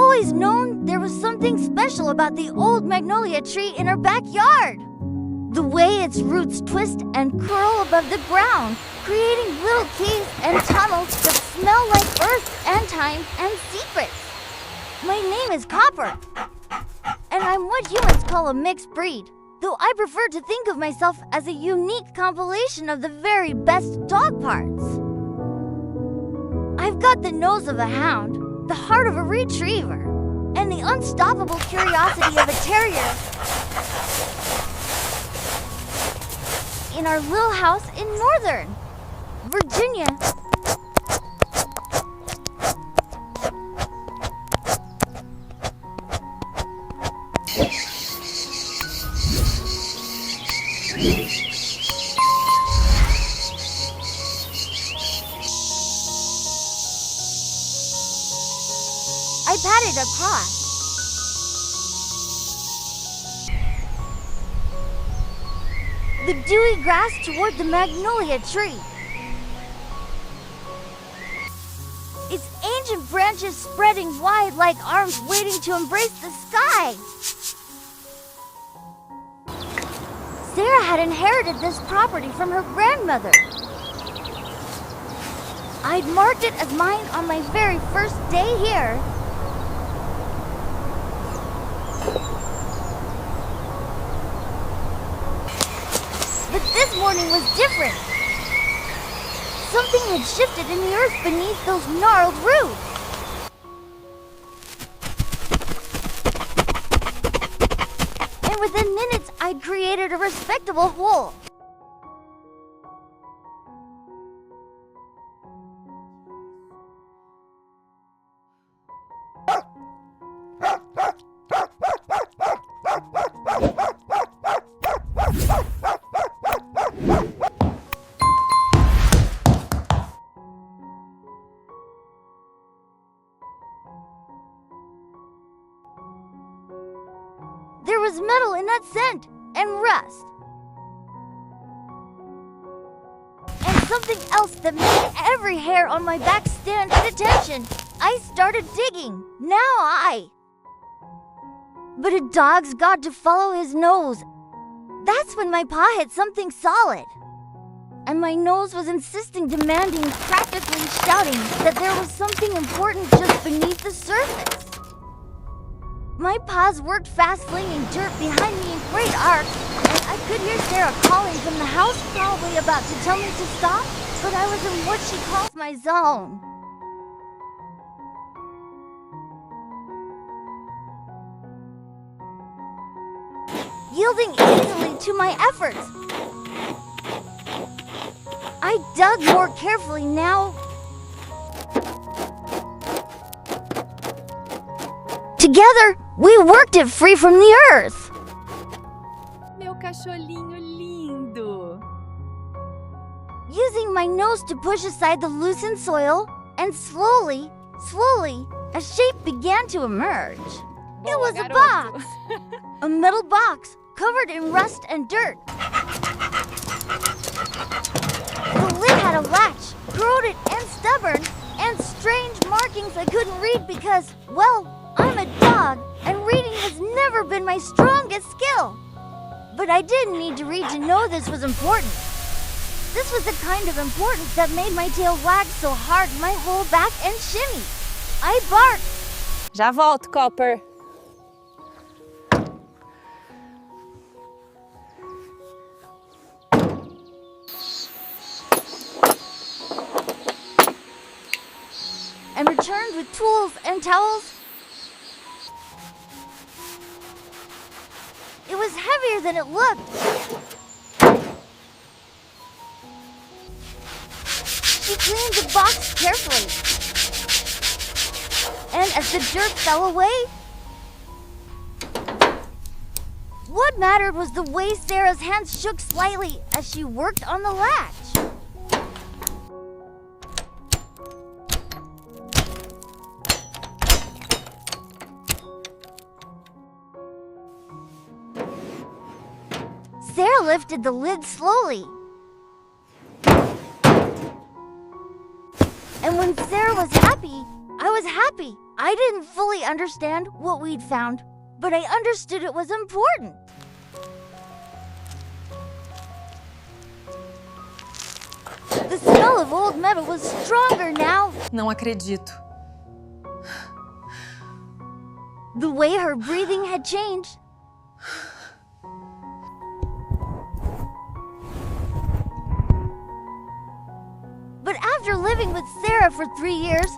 always known there was something special about the old magnolia tree in our backyard. The way its roots twist and curl above the ground, creating little caves and tunnels that smell like earth and time and secrets. My name is Copper, and I'm what humans call a mixed breed, though I prefer to think of myself as a unique compilation of the very best dog parts. I've got the nose of a hound, the heart of a retriever, and the unstoppable curiosity of a terrier. In our little house in Northern Virginia. I padded across. The dewy grass toward the magnolia tree. Its ancient branches spreading wide like arms waiting to embrace the sky. Sarah had inherited this property from her grandmother. I'd marked it as mine on my very first day here. But this morning was different. Something had shifted in the earth beneath those gnarled roots. And within minutes, I'd created a respectable hole. There was metal in that scent, and rust. And something else that made every hair on my back stand at attention. I started digging. But a dog's got to follow his nose. That's when my paw hit something solid. And my nose was insisting, demanding, practically shouting that there was something important just beneath the surface. My paws worked fast, flinging dirt behind me in great arcs, and I could hear Sarah calling from the house, probably about to tell me to stop, but I was in what she calls my zone. Yielding easily to my efforts, I dug more carefully now. Together, we worked it free from the earth. Meu cachorrinho lindo. Using my nose to push aside the loosened soil, and slowly, a shape began to emerge. It was a box. A metal box covered in rust and dirt. The lid had a latch, corroded and stubborn, and strange markings I couldn't read because, well, I'm a dog, and reading has never been my strongest skill. But I didn't need to read to know this was important. This was the kind of importance that made my tail wag so hard my whole back and shimmy. I barked. Já volto, Copper. And returned with tools and towels. It was heavier than it looked. She cleaned the box carefully. And as the dirt fell away, what mattered was the way Sarah's hands shook slightly as she worked on the latch. Sarah lifted the lid slowly. And when Sarah was happy, I was happy. I didn't fully understand what we'd found, but I understood it was important. The smell of old metal was stronger now. Não acredito. The way her breathing had changed. But after living with Sarah for 3 years,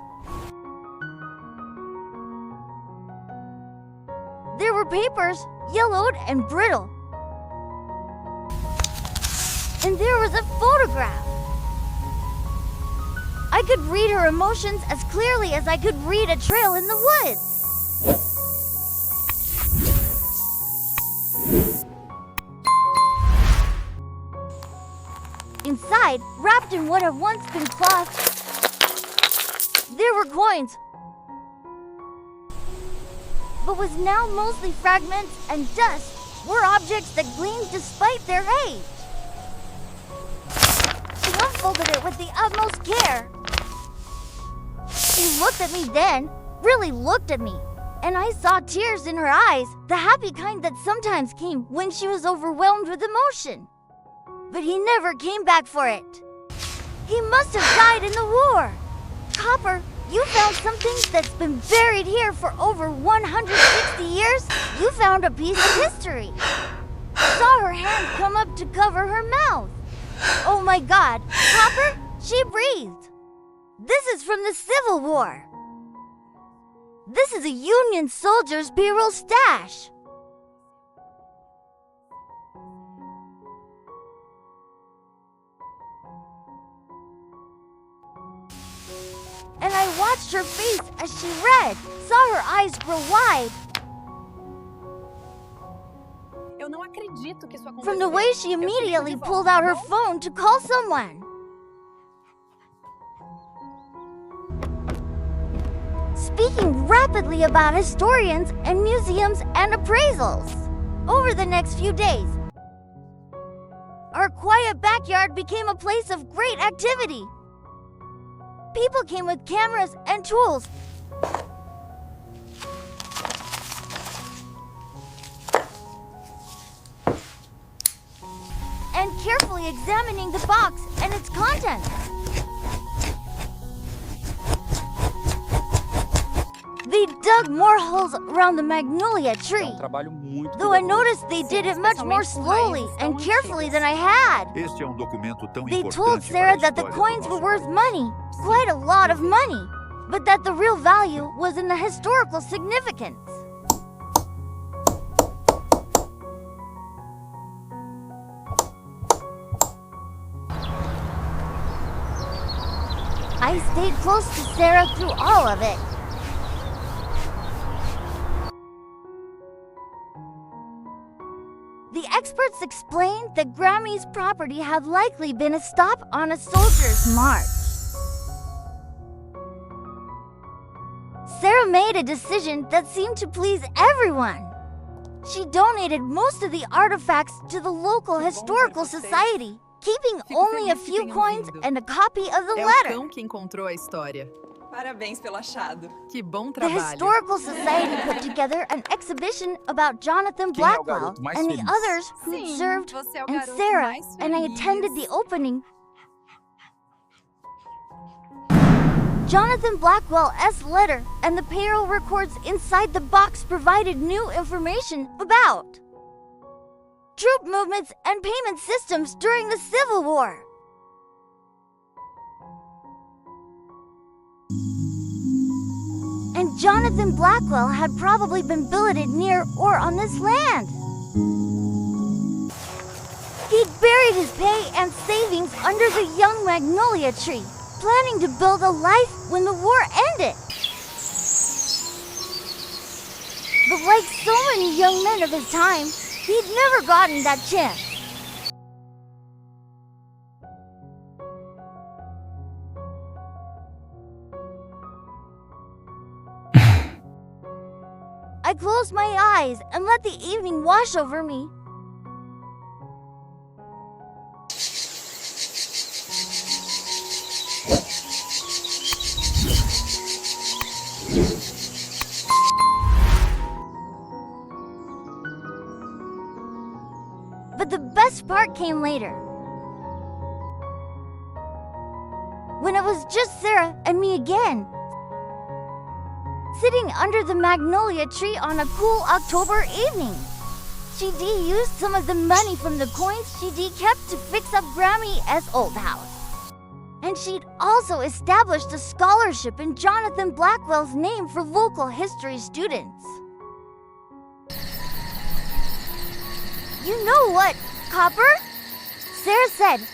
there were papers, yellowed and brittle. And there was a photograph. I could read her emotions as clearly as I could read a trail in the woods. Inside, wrapped in what had once been cloth, there were coins, but was now mostly fragments and dust, were objects that gleamed despite their age. She unfolded it with the utmost care. She looked at me then, really looked at me, and I saw tears in her eyes, the happy kind that sometimes came when she was overwhelmed with emotion. But he never came back for it. He must have died in the war. Copper, you found something that's been buried here for over 160 years? You found a piece of history. Saw her hand come up to cover her mouth. Oh my God, Copper, she breathed. This is from the Civil War. This is a Union soldier's payroll stash. And I watched her face as she read, saw her eyes grow wide. Eu não acredito que isso aconteceu. From the way she immediately pulled out her phone to call someone. Speaking rapidly about historians and museums and appraisals. Over the next few days, our quiet backyard became a place of great activity. People came with cameras and tools. And carefully examining the box and its contents. They dug more holes around the magnolia tree, though I noticed they did it much more slowly and carefully than I had. Este é documento tão They importante told Sarah para a that the história do coins were nosso worth país. money, quite a lot of money, but that the real value was in the historical significance. I stayed close to Sarah through all of it. The experts explained that Grammy's property had likely been a stop on a soldier's march. Sarah made a decision that seemed to please everyone. She donated most of the artifacts to the local historical society, keeping only a few coins and a copy of the É o letter. cão que encontrou a história. Parabéns pelo achado. Que bom The trabalho. Historical Society put together an exhibition about Jonathan Quem é o Blackwell garoto mais and the feliz? others who Sim, served você é o and garoto Sarah, mais and I feliz. attended the opening. Jonathan Blackwell's letter and the payroll records inside the box provided new information about troop movements and payment systems during the Civil War. And Jonathan Blackwell had probably been billeted near or on this land. He'd buried his pay and savings under the young magnolia tree, planning to build a life when the war ended. But like so many young men of his time, he'd never gotten that chance. I closed my eyes and let the evening wash over me. best part came later. When it was just Sarah and me again, sitting under the magnolia tree on a cool October evening. She used some of the money from the coins she kept to fix up Grammy's old house. And she'd also established a scholarship in Jonathan Blackwell's name for local history students. You know what, Copper? Sarah said,